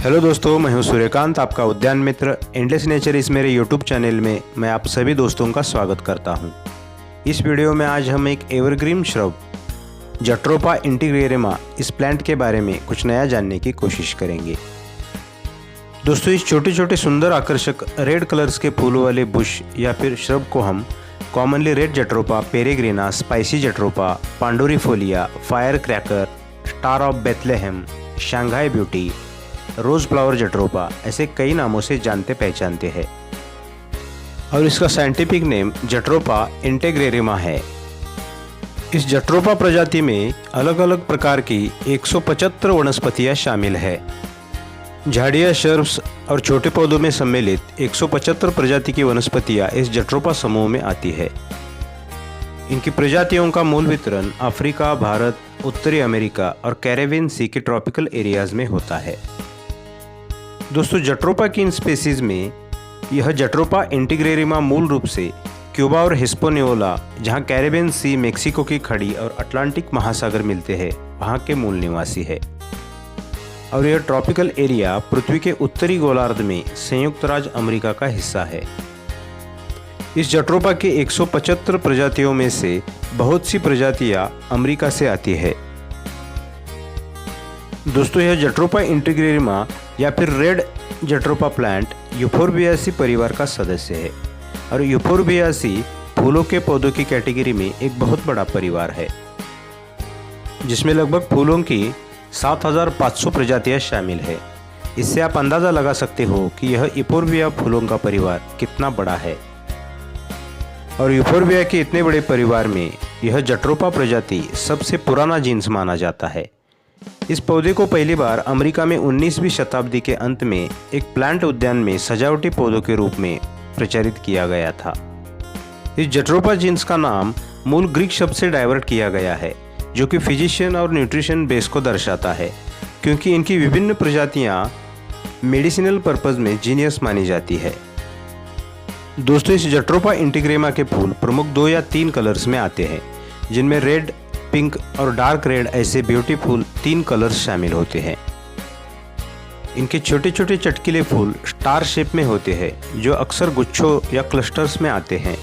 Hello दोस्तों, मैं हूं सूर्यकांत, आपका उद्यान मित्र। एंडलेस नेचर इस मेरे यूट्यूब चैनल में मैं आप सभी दोस्तों का स्वागत करता हूं। इस वीडियो में आज हम एक एवरग्रीन श्रब जट्रोपा इंटीग्रेरिमा इस प्लांट के बारे में कुछ नया जानने की कोशिश करेंगे। दोस्तों, इस छोटे छोटे सुंदर आकर्षक रेड कलर्स के फूलों वाले बुश या फिर श्रब को हम commonly red jatropha, peregrina, spicy jatropha, pandurifolia, fire cracker, star of Bethlehem, Shanghai beauty, rose flower jatropha ऐसे कई नामों से जानते पहचानते हैं और इसका साइंटिफिक नेम जट्रोपा इंटीग्रेरिमा है। इस जट्रोपा प्रजाति में अलग अलग प्रकार की 175 वनस्पतियां शामिल है। झाड़ियां, शर्ब्स और छोटे पौधों में सम्मिलित 175 प्रजाति की वनस्पतियां इस जट्रोपा समूह में आती है। इनकी प्रजातियों का मूल वितरण अफ्रीका, भारत, उत्तरी अमेरिका और कैरेबियन सी के ट्रॉपिकल एरियाज में होता है। दोस्तों, जट्रोपा की इन स्पेसीज में यह जट्रोपा इंटीग्रेरिमा मूल रूप से क्यूबा और हिस्पैनियोला, जहां कैरेबियन सी, मेक्सिको की खाड़ी और अटलांटिक महासागर मिलते हैं, वहां के मूल निवासी है और यह ट्रॉपिकल एरिया पृथ्वी के उत्तरी गोलार्ध में संयुक्त राज्य अमेरिका का हिस्सा है। इस जट्रोपा के 175 प्रजातियों में से बहुत सी प्रजातियां अमेरिका से आती है। दोस्तों, यह जट्रोपा इंटीग्रेरिमा या फिर रेड जट्रोपा प्लांट यूफोर्बियासी परिवार का सदस्य है और यूफोर्बियासी फूलों के पौधों की कैटेगरी में एक बहुत बड़ा परिवार है, जिसमें लगभग फूलों की 7500 प्रजातियां शामिल है। इससे आप अंदाज़ा लगा सकते हो कि यह यूफोर्बिया फूलों का परिवार कितना बड़ा है और यूफोर्बिया के इतने बड़े परिवार में यह जट्रोपा प्रजाति सबसे पुराना जीन्स माना जाता है। इस पौधे को पहली बार अमेरिका में 19वीं शताब्दी के अंत में एक प्लांट उद्यान में सजावटी पौधों के रूप में प्रचारित किया गया था। इस जट्रोपा जीन्स का नाम मूल ग्रीक शब्द से डाइवर्ट किया गया है, जो कि फिजिशियन और न्यूट्रिशन बेस को दर्शाता है, क्योंकि इनकी विभिन्न प्रजातियां मेडिसिनल पर्पज में जीनियस मानी जाती है। दोस्तों, इस जट्रोपा इंटीग्रेरिमा के फूल प्रमुख 2 या 3 कलर्स में आते हैं, जिनमें रेड, पिंक और डार्क रेड ऐसे ब्यूटीफुल 3 कलर्स शामिल होते हैं। इनके छोटे छोटे चटकीले फूल स्टार शेप में होते हैं, जो अक्सर गुच्छों या क्लस्टर्स में आते हैं।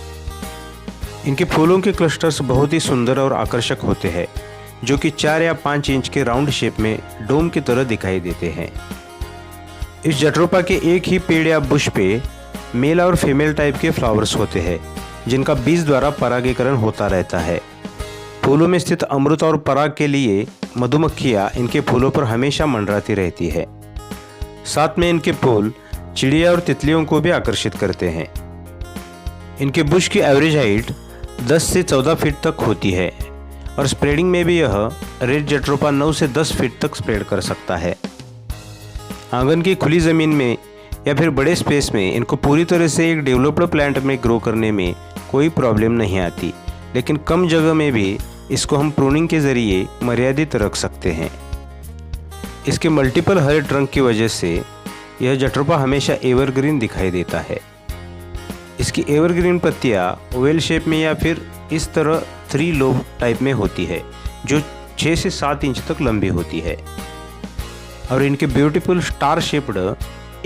इनके फूलों के क्लस्टर्स बहुत ही सुंदर और आकर्षक होते हैं, जो कि 4 या 5 इंच के राउंड शेप में डोम की तरह दिखाई देते हैं। इस जट्रोपा के एक ही पेड़ या बुश पे मेल और फीमेल टाइप के फ्लावर्स होते हैं, जिनका बीज द्वारा परागीकरण होता रहता है। फूलों में स्थित अमृत और पराग के लिए मधुमक्खियाँ इनके फूलों पर हमेशा मंडराती रहती है। साथ में इनके फूल चिड़िया और तितलियों को भी आकर्षित करते हैं। इनके बुश की एवरेज हाइट 10 से 14 फीट तक होती है और स्प्रेडिंग में भी यह रेड जट्रोपा 9 से 10 फीट तक स्प्रेड कर सकता है। आंगन की खुली ज़मीन में या फिर बड़े स्पेस में इनको पूरी तरह से एक डेवलप्ड प्लांट में ग्रो करने में कोई प्रॉब्लम नहीं आती, लेकिन कम जगह में भी इसको हम प्रूनिंग के ज़रिए मर्यादित रख सकते हैं। इसके मल्टीपल हरे ट्रंक की वजह से यह जट्रोपा हमेशा एवरग्रीन दिखाई देता है। इसकी एवरग्रीन पत्तियाँ ओवल शेप में या फिर इस तरह 3 लोब टाइप में होती है, जो 6 से 7 इंच तक लंबी होती है और इनके beautiful star shaped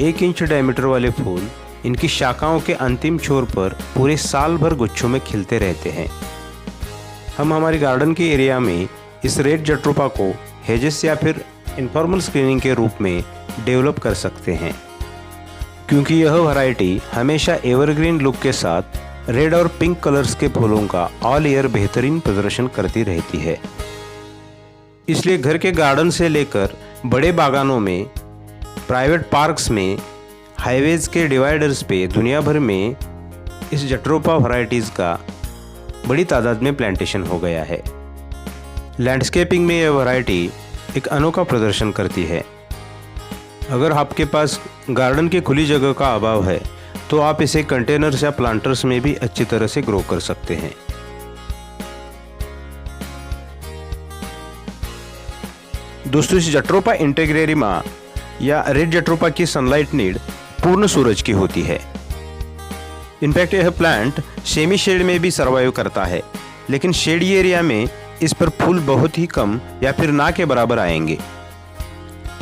1 inch diameter वाले फूल इनकी शाखाओं के अंतिम छोर पर पूरे साल भर गुच्छों में खिलते रहते हैं। हम हमारे गार्डन के एरिया में इस रेड जट्रोपा को हेजेस या फिर इनफॉर्मल स्क्रीनिंग के रूप में डेवलप कर सकते हैं, क्योंकि यह वैरायटी हमेशा एवरग्रीन लुक के साथ रेड और पिंक कलर्स के फूलों का ऑल ईयर बेहतरीन प्रदर्शन करती रहती है। इसलिए घर के गार्डन से लेकर बड़े बागानों में, प्राइवेट पार्क्स में, हाईवेज के डिवाइडर्स पे दुनिया भर में इस जट्रोपा वैरायटीज़ का बड़ी तादाद में प्लांटेशन हो गया है। लैंडस्केपिंग में यह वैरायटी एक अनोखा प्रदर्शन करती है। अगर आपके पास गार्डन की खुली जगह का अभाव है तो आप इसे कंटेनर्स या प्लांटर्स में भी अच्छी तरह से ग्रो कर सकते हैं। दोस्तों, इस जट्रोपा इंटीग्रेरिमा या रेड जट्रोपा की सनलाइट नीड पूर्ण सूरज की होती है। इनफैक्ट यह प्लांट सेमी शेड में भी सर्वाइव करता है, लेकिन शेडी एरिया में इस पर फूल बहुत ही कम या फिर ना के बराबर आएंगे।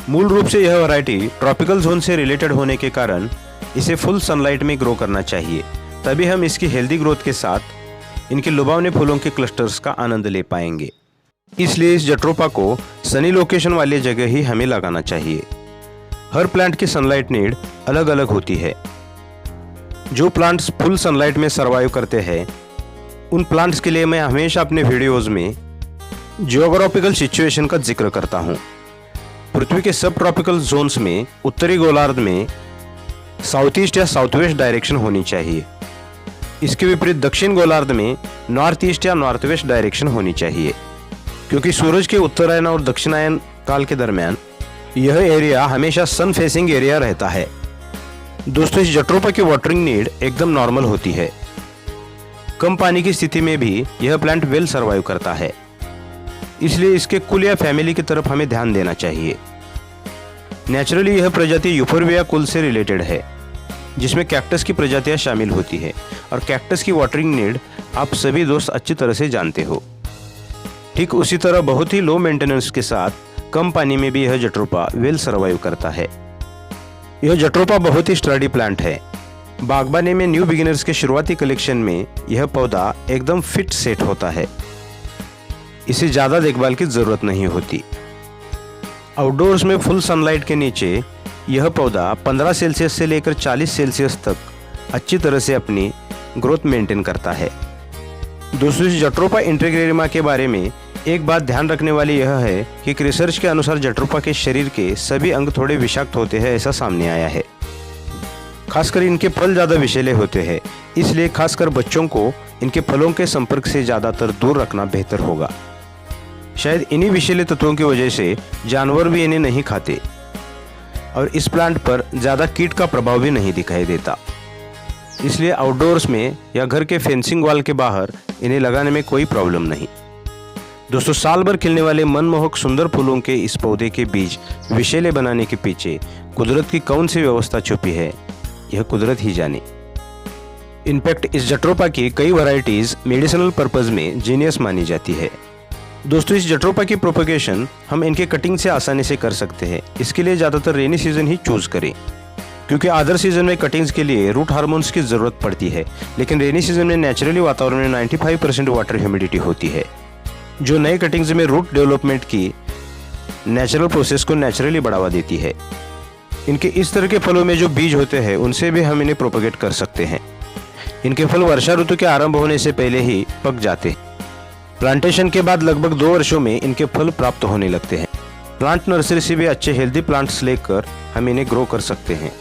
मूल रूप से यह वैरायटी ट्रॉपिकल जोन से रिलेटेड होने के कारण इसे फुल सनलाइट में ग्रो करना चाहिए, तभी हम इसकी हेल्दी ग्रोथ के साथ इनके लुभावने फूलों के क्लस्टर्स का आनंद ले पाएंगे। इसलिए इस जट्रोपा को सनी लोकेशन वाली जगह ही हमें लगाना चाहिए। हर प्लांट की सनलाइट नीड अलग अलग होती है। जो प्लांट्स फुल सनलाइट में सर्वाइव करते हैं उन प्लांट्स के लिए मैं हमेशा अपने वीडियोस में जियोग्राफिकल सिचुएशन का जिक्र करता हूँ। पृथ्वी के सब ट्रॉपिकल जोन्स में उत्तरी गोलार्ध में साउथ ईस्ट या साउथ वेस्ट डायरेक्शन होनी चाहिए। इसके विपरीत दक्षिण गोलार्ध में नॉर्थ ईस्ट या नॉर्थ वेस्ट डायरेक्शन होनी चाहिए, क्योंकि सूरज के उत्तरायण और दक्षिणायन काल के दरमियान यह एरिया हमेशा सन फेसिंग एरिया रहता है। दोस्तों, इस जट्रोपा की वाटरिंग नीड एकदम नॉर्मल होती है। कम पानी की स्थिति में भी यह प्लांट वेल सर्वाइव करता है, इसलिए इसके कुल या फैमिली की तरफ हमें ध्यान देना चाहिए। नेचुरली यह प्रजाति यूफोर्बिया कुल से रिलेटेड है, जिसमें कैक्टस की प्रजातियां शामिल होती है, और कैक्टस की वाटरिंग नीड आप सभी दोस्त अच्छी तरह से जानते हो। ठीक उसी तरह बहुत ही लो मेंटेनेंस के साथ कम पानी में भी यह जट्रोपा वेल सर्वाइव करता है। यह जट्रोपा बहुत ही स्टर्डी प्लांट है। बागबानी में न्यू बिगिनर्स के शुरुआती कलेक्शन में यह पौधा एकदम फिट सेट होता है। इसे ज़्यादा देखभाल की ज़रूरत नहीं होती। आउटडोर्स में फुल सनलाइट के नीचे यह पौधा 15 सेल्सियस से लेकर 40 सेल्सियस तक अच्छी तरह से अपनी ग्रोथ मेंटेन करता है। दोस्तों, इस जट्रोपा इंटेग्रेरिमा के बारे में एक बात ध्यान रखने वाली यह है कि रिसर्च के अनुसार जट्रोपा के शरीर के सभी अंग थोड़े विषाक्त होते हैं, ऐसा सामने आया है। खासकर इनके फल ज़्यादा विषैले होते हैं, इसलिए खासकर बच्चों को इनके फलों के संपर्क से ज़्यादातर दूर रखना बेहतर होगा। शायद इन्हीं विषैले तत्वों की वजह से जानवर भी इन्हें नहीं खाते और इस प्लांट पर ज़्यादा कीट का प्रभाव भी नहीं दिखाई देता। इसलिए आउटडोर्स में या घर के फेंसिंग वॉल के बाहर इन्हें लगाने में कोई प्रॉब्लम नहीं। दोस्तों, साल भर खिलने वाले मनमोहक सुंदर फूलों के इस पौधे के बीज विषैले बनाने के पीछे कुदरत की कौन सी व्यवस्था छुपी है, यह कुदरत ही जाने। इनफैक्ट इस जट्रोपा की कई वैरायटीज मेडिसिनल पर्पस में जीनियस मानी जाती है। दोस्तों, इस जट्रोपा की प्रोपगेशन हम इनके कटिंग से आसानी से कर सकते हैं। इसके लिए ज़्यादातर रेनी सीजन ही चूज करें, क्योंकि अदर सीजन में कटिंग्स के लिए रूट हार्मोन्स की ज़रूरत पड़ती है, लेकिन रेनी सीजन में नेचुरली वातावरण में 95% वाटर ह्यूमिडिटी होती है, जो नए कटिंग्स में रूट डेवलपमेंट की नेचुरल प्रोसेस को नेचुरली बढ़ावा देती है। इनके इस तरह के फलों में जो बीज होते हैं उनसे भी हम इन्हें प्रोपगेट कर सकते हैं। इनके फल वर्षा ऋतु के आरंभ होने से पहले ही पक जाते हैं। प्लांटेशन के बाद लगभग 2 वर्षों में इनके फल प्राप्त होने लगते हैं। प्लांट नर्सरी से भी अच्छे हेल्दी प्लांट्स लेकर हम इन्हें ग्रो कर सकते हैं।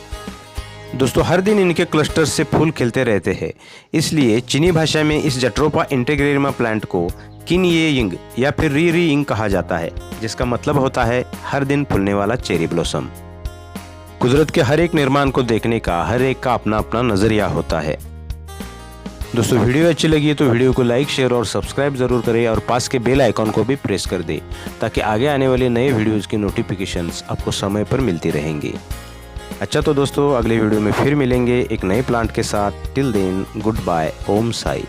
दोस्तों, हर दिन इनके क्लस्टर्स से फूल खिलते रहते हैं, इसलिए चीनी भाषा में इस जट्रोपा इंटेग्रेरिमा प्लांट को किन ये यिंग या फिर री री यिंग कहा जाता है, जिसका मतलब होता है हर दिन फूलने वाला चेरी ब्लॉसम। कुदरत के हर एक निर्माण को देखने का हर एक का अपना अपना नजरिया होता है। दोस्तों, वीडियो अच्छी लगी है तो वीडियो को लाइक, शेयर और सब्सक्राइब जरूर करें और पास के बेल आइकॉन को भी प्रेस कर दें, ताकि आगे आने वाले नए वीडियोज़ की नोटिफिकेशंस आपको समय पर मिलती रहेंगी। अच्छा, तो दोस्तों, अगले वीडियो में फिर मिलेंगे एक नए प्लांट के साथ। टिल देन, गुड बाय, ओम साई।